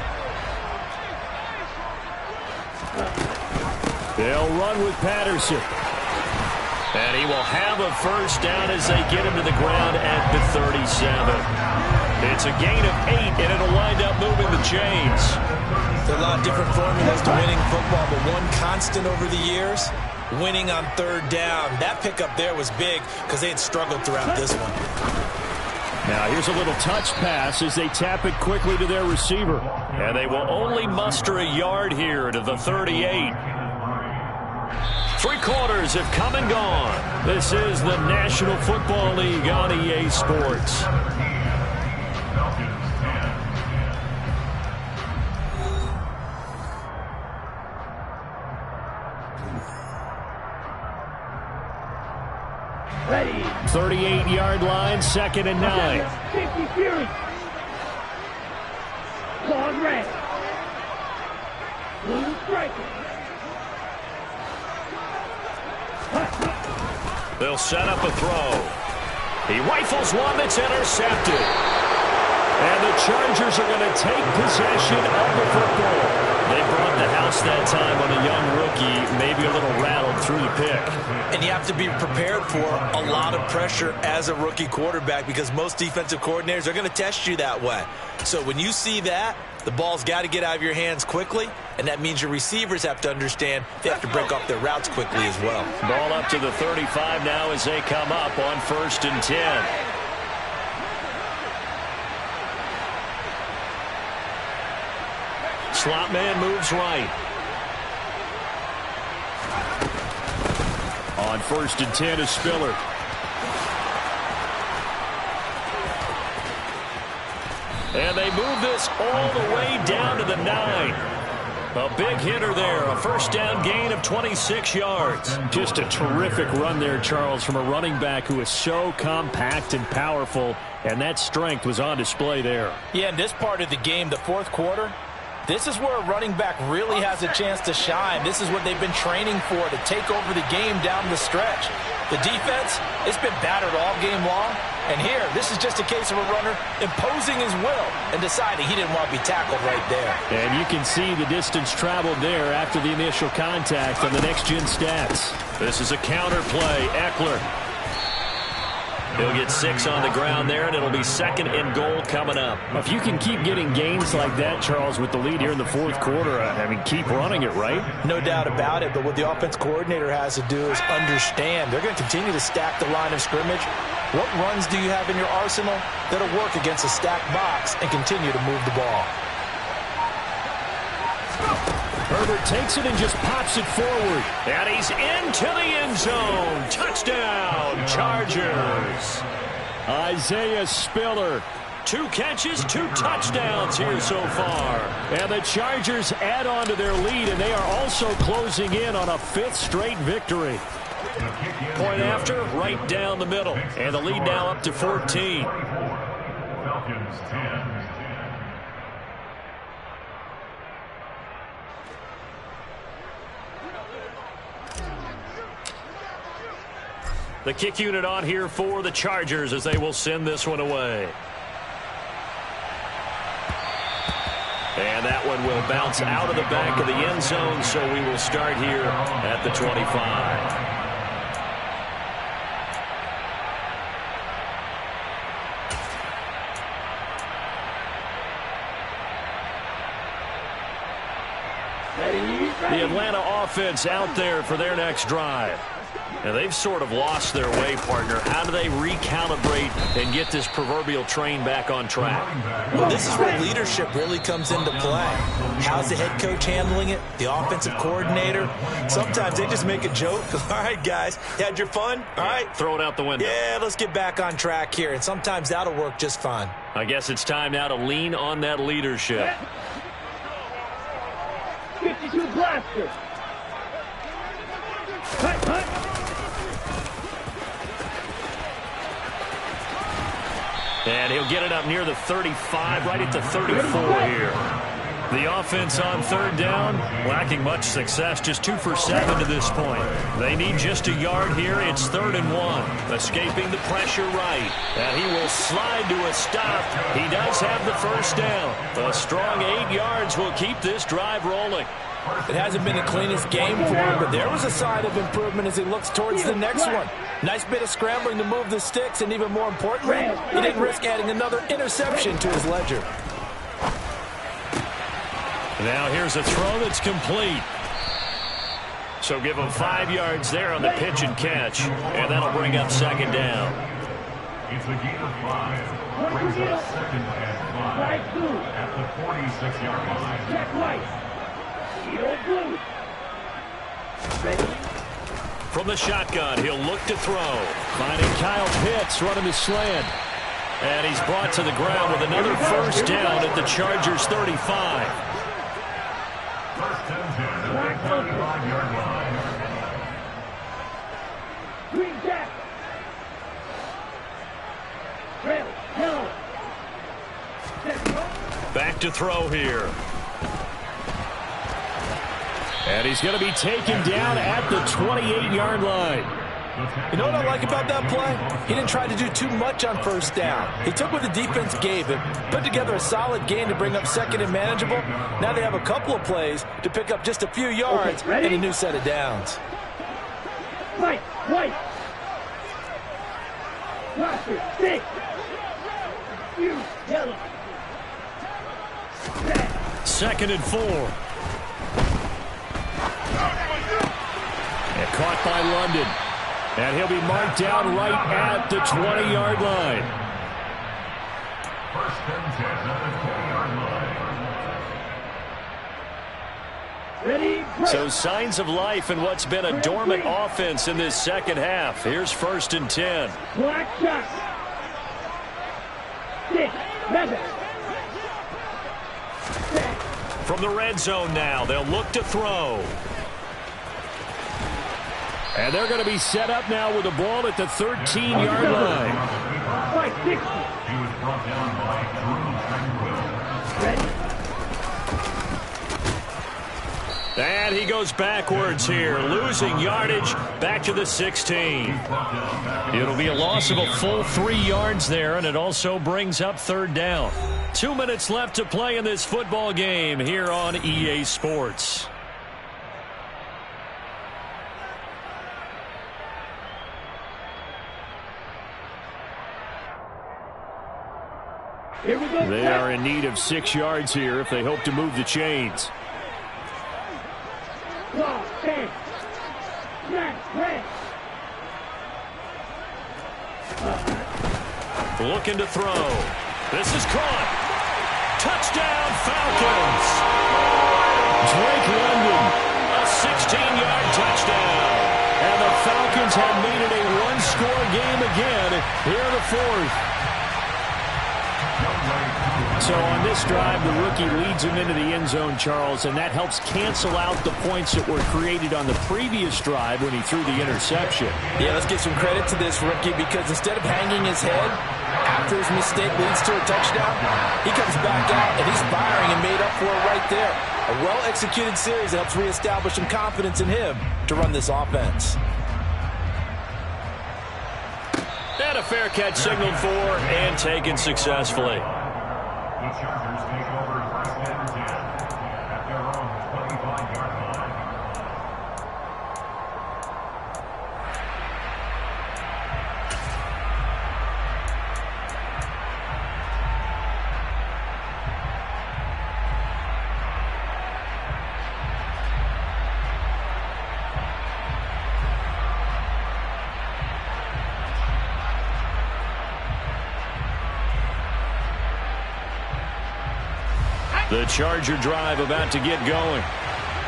Speaker 7: They'll run with Patterson.
Speaker 4: And he will have a 1st down as they get him to the ground at the 37. It's a gain of 8, and it'll wind up moving the chains.
Speaker 5: There are a lot of different formulas to winning football, but one constant over the years, winning on 3rd down. That pickup there was big because they had struggled throughout this one.
Speaker 7: Now here's a little touch pass as they tap it quickly to their receiver.
Speaker 4: And they will only muster a yard here to the 38. 3 quarters have come and gone. This is the National Football League on EA Sports.
Speaker 6: Ready.
Speaker 7: 38-yard line, 2nd and 9.
Speaker 6: 50 Fury. Claws red. Blue striker.
Speaker 4: They'll set up a throw. He rifles one that's intercepted. And the Chargers are going to take possession of the football. They brought the house that time on a young rookie, maybe a little rattled through the pick.
Speaker 5: And you have to be prepared for a lot of pressure as a rookie quarterback because most defensive coordinators are going to test you that way. So when you see that, the ball's got to get out of your hands quickly, and that means your receivers have to understand they have to break off their routes quickly as well.
Speaker 4: Ball up to the 35 now as they come up on 1st and 10. Slot man moves right. On 1st and 10 is Spiller. And they move this all the way down to the 9. A big hitter there. A first down gain of 26 yards. Just a terrific run there, Charles, from a running back who is so compact and powerful. And that strength was on display there.
Speaker 8: Yeah, in this part of the game, the fourth quarter, this is where a running back really has a chance to shine. This is what they've been training for, to take over the game down the stretch. The defense, it's been battered all game long. And here, this is just a case of a runner imposing his will and deciding he didn't want to be tackled right there.
Speaker 4: And you can see the distance traveled there after the initial contact on the next-gen stats. This is a counter play. Eckler. He'll get 6 on the ground there, and it'll be 2nd and goal coming up.
Speaker 7: If you can keep getting gains like that, Charles, with the lead here in the fourth quarter, I mean, keep running it, right?
Speaker 8: No doubt about it, but what the offense coordinator has to do is understand they're going to continue to stack the line of scrimmage. What runs do you have in your arsenal that'll work against a stacked box and continue to move the ball?
Speaker 4: Herbert takes it and just pops it forward. And he's into the end zone. Touchdown, Chargers. Isaiah Spiller. 2 catches, 2 touchdowns here so far. And the Chargers add on to their lead, and they are also closing in on a 5th straight victory. Point after, right down the middle. And the lead now up to 14.
Speaker 9: Falcons 10.
Speaker 4: The kick unit on here for the Chargers as they will send this one away. And that one will bounce out of the back of the end zone, so we will start here at the 25. The Atlanta offense out there for their next drive. And they've sort of lost their way, partner. How do they recalibrate and get this proverbial train back on track?
Speaker 5: Well, this is where leadership really comes into play. How's the head coach handling it? The offensive coordinator? Sometimes they just make a joke. All right, guys, you had your fun? All right.
Speaker 4: Throw it out the window.
Speaker 5: Yeah, let's get back on track here. And sometimes that'll work just fine.
Speaker 4: I guess it's time now to lean on that leadership.
Speaker 6: 52 blaster. Cut.
Speaker 4: And he'll get it up near the 35, right at the 34 here. The offense on 3rd down, lacking much success, just 2 for 7 to this point. They need just a yard here. It's 3rd and 1. Escaping the pressure right. And he will slide to a stop. He does have the first down. A strong 8 yards will keep this drive rolling.
Speaker 8: It hasn't been the cleanest game for him, but there was a sign of improvement as he looks towards the next one. Nice bit of scrambling to move the sticks, and even more importantly, he didn't risk adding another interception to his ledger.
Speaker 4: Now here's a throw that's complete. So give him 5 yards there on the pitch and catch, and that'll bring up 2nd down.
Speaker 9: It's a gain of 5. Brings up 2nd and 5 at the 46-yard line.
Speaker 6: Check right.
Speaker 4: From the shotgun, he'll look to throw. Finding Kyle Pitts running the slant. And he's brought to the ground with another first down at the Chargers' 35.
Speaker 9: First and 10 at the 35-yard line.
Speaker 6: Green Jack.
Speaker 4: Back to throw here. And he's going to be taken down at the 28-yard line.
Speaker 8: You know what I like about that play? He didn't try to do too much on first down. He took what the defense gave him, put together a solid game to bring up second and manageable. Now they have a couple of plays to pick up just a few yards and a new set of downs.
Speaker 6: White. Roster, 6. You, yellow.
Speaker 4: 2nd and 4. And caught by London. And he'll be marked down right at the 20-yard line.
Speaker 9: 1st and 10 at the 20-yard line.
Speaker 6: Ready,
Speaker 4: So signs of life in what's been a dormant offense in this second half. Here's 1st and 10.
Speaker 6: black shot. 6, 7.
Speaker 4: From the red zone now, they'll look to throw. And they're going to be set up now with the ball at the 13-yard line.
Speaker 6: Fight, 60.
Speaker 9: He was brought down by Drew Tranquil.
Speaker 6: Ready.
Speaker 4: And he goes backwards here, losing yardage back to the 16. It'll be a loss of a full 3 yards there, and it also brings up 3rd down. 2 minutes left to play in this football game here on EA Sports.
Speaker 6: Here we go.
Speaker 4: They are in need of 6 yards here if they hope to move the chains.
Speaker 6: Ball, 10. Snap, red.
Speaker 4: Looking to throw. This is caught. Touchdown, Falcons. Drake London, a 16-yard touchdown. And the Falcons have made it a one-score game again here in the 4th. So on this drive, the rookie leads him into the end zone, Charles, and that helps cancel out the points that were created on the previous drive when he threw the interception.
Speaker 8: Yeah, let's give some credit to this rookie because instead of hanging his head after his mistake leads to a touchdown, he comes back out and he's firing and made up for it right there. A well-executed series helps reestablish some confidence in him to run this offense.
Speaker 4: And a fair catch signaled for and taken successfully.
Speaker 9: The Chargers take over 1st and 10 at their own 25-yard line.
Speaker 4: The Charger drive about to get going.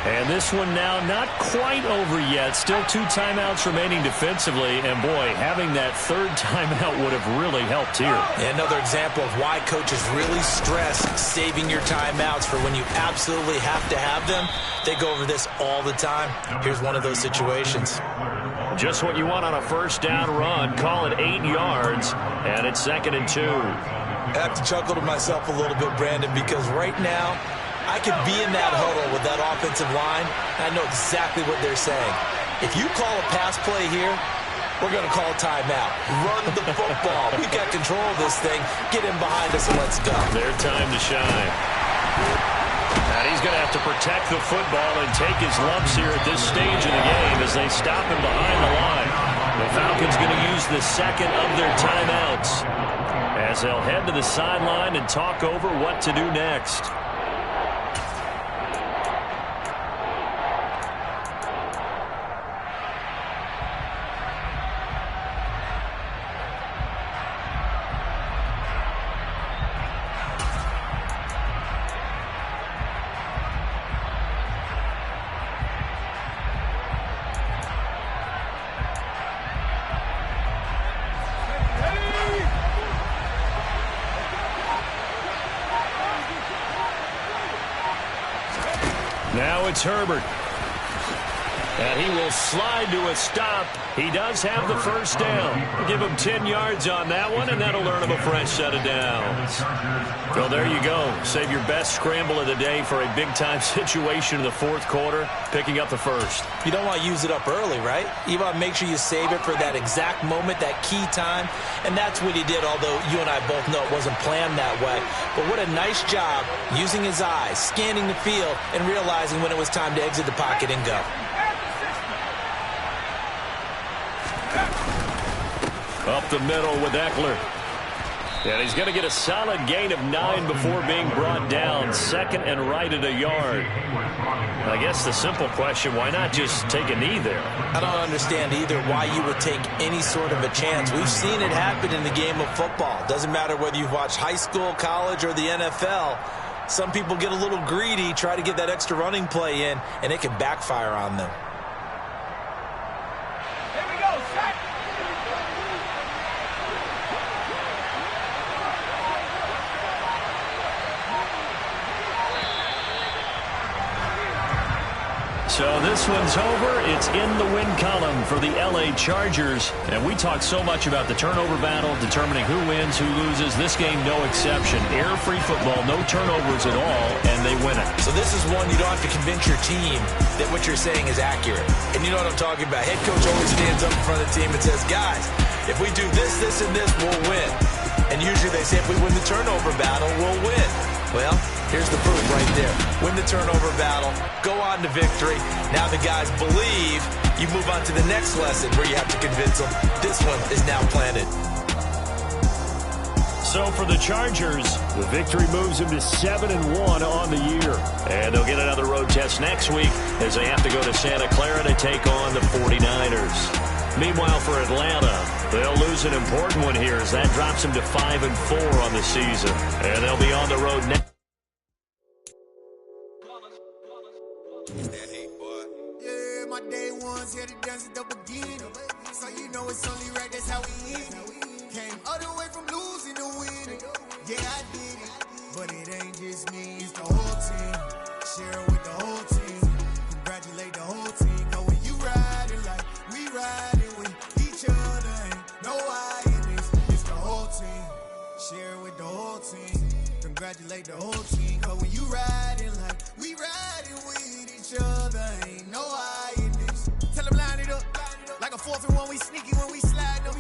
Speaker 4: And this one now not quite over yet. Still 2 timeouts remaining defensively. And, boy, having that 3rd timeout would have really helped here.
Speaker 5: Another example of why coaches really stress saving your timeouts for when you absolutely have to have them. They go over this all the time. Here's one of those situations.
Speaker 4: Just what you want on a 1st down run. Call it 8 yards. And it's 2nd and 2.
Speaker 5: I have to chuckle to myself a little bit, Brandon, because right now I could be in that huddle with that offensive line, and I know exactly what they're saying. If you call a pass play here, we're going to call a timeout. Run the football. We've got control of this thing. Get in behind us and let's go.
Speaker 4: Their time to shine. And he's going to have to protect the football and take his lumps here at this stage of the game as they stop him behind the line. The Falcons going to use the 2nd of their timeouts as they'll head to the sideline and talk over what to do next. Now it's Herbert. And he will slide to a stop. He does have the first down. Give him 10 yards on that one, and that'll earn him a fresh set of downs. Well, there you go. Save your best scramble of the day for a big-time situation in the fourth quarter, picking up the first.
Speaker 8: You don't want to use it up early, right? You want to make sure you save it for that exact moment, that key time, and that's what he did, although you and I both know it wasn't planned that way. But what a nice job using his eyes, scanning the field, and realizing when it was time to exit the pocket and go.
Speaker 4: Up the middle with Eckler. And he's going to get a solid gain of 9 before being brought down. Second and right at a yard. I guess the simple question, why not just take a knee there?
Speaker 8: I don't understand either why you would take any sort of a chance. We've seen it happen in the game of football. Doesn't matter whether you've watched high school, college, or the NFL. Some people get a little greedy, try to get that extra running play in, and it can backfire on them.
Speaker 4: So this one's over. It's in the win column for the LA Chargers. And we talk so much about the turnover battle, determining who wins, who loses. This game, no exception. Error-free football, no turnovers at all, and they win it.
Speaker 8: So this is one you don't have to convince your team that what you're saying is accurate. And you know what I'm talking about. Head coach always stands up in front of the team and says, guys, if we do this, this, and this, we'll win. And usually they say if we win the turnover battle, we'll win. Well, here's the proof right there. Win the turnover battle, go on to victory. Now the guys believe. You move on to the next lesson where you have to convince them. This one is now planted.
Speaker 4: So for the Chargers, the victory moves them to 7-1 on the year. And they'll get another road test next week as they have to go to Santa Clara to take on the 49ers. Meanwhile, for Atlanta, they'll lose an important one here as that drops them to 5-4 on the season. And they'll be on the road next.
Speaker 2: Yeah, my day ones here to dance at the beginning. So you know it's only right, that's how we end it. Came all the way from losing to winning. Yeah, I did it. But it ain't just me, it's the whole team. Share it with the whole team. Congratulate the whole team. Cause when you riding like we riding with each other, ain't no I in this. It's the whole team. Share it with the whole team. Congratulate the whole team. Cause when you riding like we riding with each other, ain't no I in this. Tell them line it up. Like a 4th and 1, we sneaky when we slide them.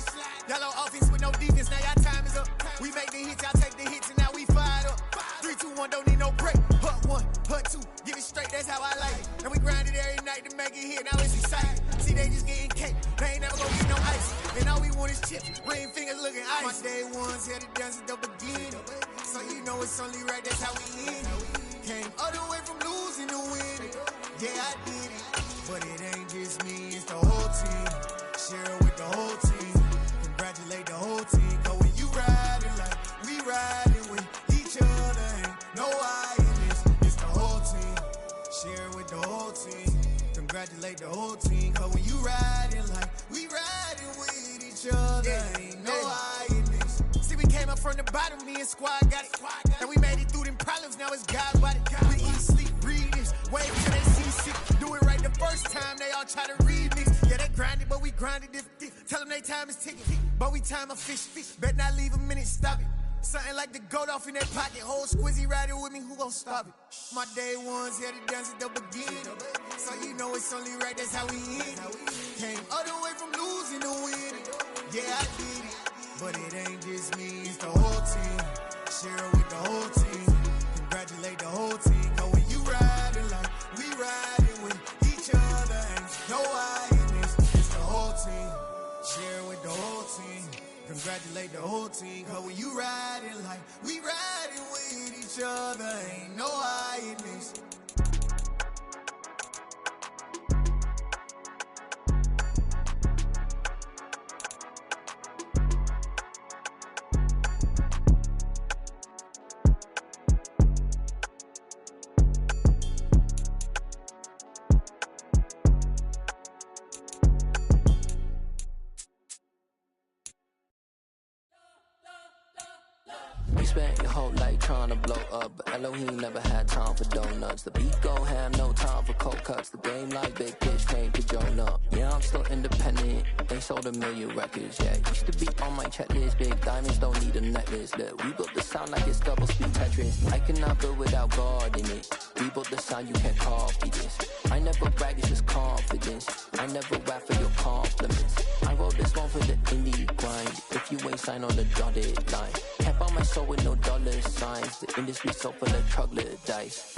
Speaker 2: Yellow offense with no defense, now y'all time is up. We make the hits, y'all take the hits, and now we fired up. 3, 2, 1, don't need no break. Hut 1, hut 2, get it straight, that's how I like it. And we grind it every night to make it hit, now it's exciting. See, they just getting cake, they ain't never gonna get no ice. And all we want is chips, ring fingers looking ice. My day ones here to dance at the beginning. So you know it's only right, that's how we end it. Came all the way from losing to winning. Yeah, I did it. But it ain't just me, it's the whole team. Share it with the whole team. Congratulate the whole team. Cause when you riding like we riding with each other, ain't no I in this. It's the whole team. Share it with the whole team. Congratulate the whole team. Cause when you riding like we riding with each other, ain't no I in this. See, we came up from the bottom, me and squad got it. And we made it through them problems, now it's God body. We eat, sleep, breathe this. Wait till they see sick. Do it right the first time, they all try to remix. Yeah, they grinded, but we grinded it. Tell them they time is ticking, but we time a fish. Bet not leave a minute, stop it. Something like the goat off in their pocket. Whole squizzy riding with me, who gon' stop it? My day ones here to dance at the beginning. So you know it's only right, that's how we end it. Came all the way from losing to winning. Yeah, I did it. But it ain't just me, it's the whole team. Share it with the whole team. Congratulate the whole team. Cause when you riding like we riding with each other, ain't no I in this. It's the whole team. Share it with the whole team. Congratulate the whole team. Cause when you riding like we riding with each other, ain't no I in this.
Speaker 10: You spent your whole life trying to blow up, but Elohim never had time for donuts. The beat go ham, no time for cold cuts. The game like big pitch came to Jonah. Yeah, I'm still independent. They sold 1 million records, yeah. Used to be on my checklist. Big diamonds don't need a necklace. Look, we built the sound like it's double speed Tetris. I cannot build without God in it. We built the sound, you can't copy this. I never brag, it's just confidence. I never rap for your compliments. I wrote this one for the indie grind. If you ain't signed on the dotted line, can't buy my soul with no dollar signs. The industry so full of troglodytes.